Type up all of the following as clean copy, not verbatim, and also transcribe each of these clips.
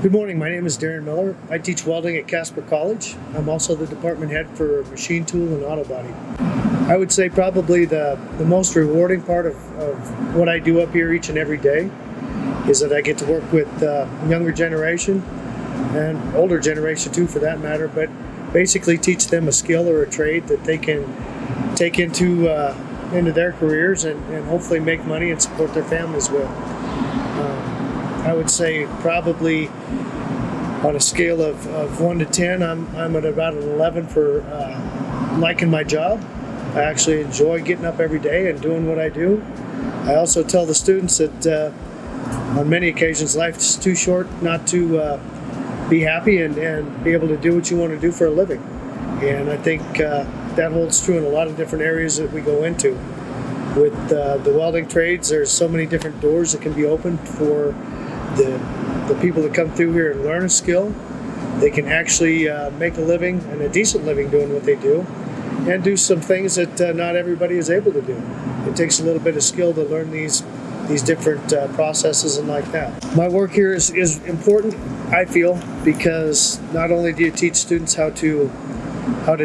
Good morning, my name is Darren Miller. I teach welding at Casper College. I'm also the department head for machine tool and auto body. I would say probably the most rewarding part of what I do up here each and every day is that I get to work with younger generation and older generation too for that matter, but basically teach them a skill or a trade that they can take into their careers and hopefully make money and support their families with. I would say probably on a scale of 1 to 10, I'm at about an 11 for liking my job. I actually enjoy getting up every day and doing what I do. I also tell the students that on many occasions life's too short not to be happy and be able to do what you want to do for a living. And I think that holds true in a lot of different areas that we go into. With the welding trades, there's so many different doors that can be opened for the people that come through here and learn a skill. They can actually make a living and a decent living doing what they do and do some things that not everybody is able to do. It takes a little bit of skill to learn these different processes and like that. My work here is important, I feel, because not only do you teach students how to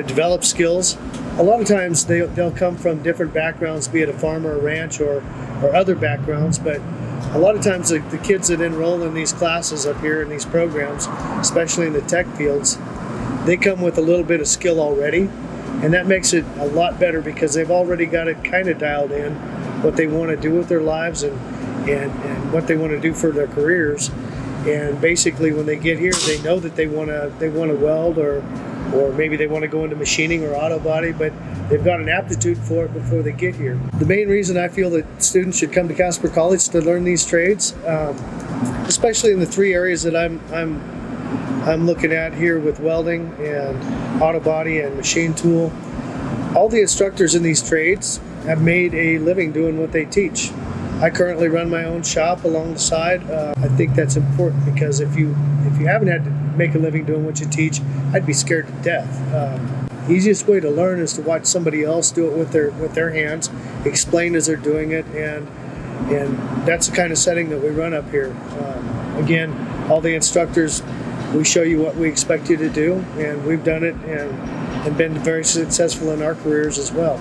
develop skills, a lot of times they'll come from different backgrounds, be it a farm or a ranch or other backgrounds, but a lot of times the kids that enroll in these classes up here in these programs, especially in the tech fields, they come with a little bit of skill already, and that makes it a lot better because they've already got it kind of dialed in what they want to do with their lives and what they want to do for their careers. And basically when they get here, they know that they want to weld or maybe they want to go into machining or auto body, but they've got an aptitude for it before they get here. The main reason I feel that students should come to Casper College to learn these trades, especially in the three areas that I'm looking at here with welding and auto body and machine tool, all the instructors in these trades have made a living doing what they teach. I currently run my own shop along the side. I think that's important because if you haven't had to make a living doing what you teach, I'd be scared to death. Easiest way to learn is to watch somebody else do it with their hands, explain as they're doing it, and that's the kind of setting that we run up here. Again, all the instructors, we show you what we expect you to do, and we've done it and been very successful in our careers as well.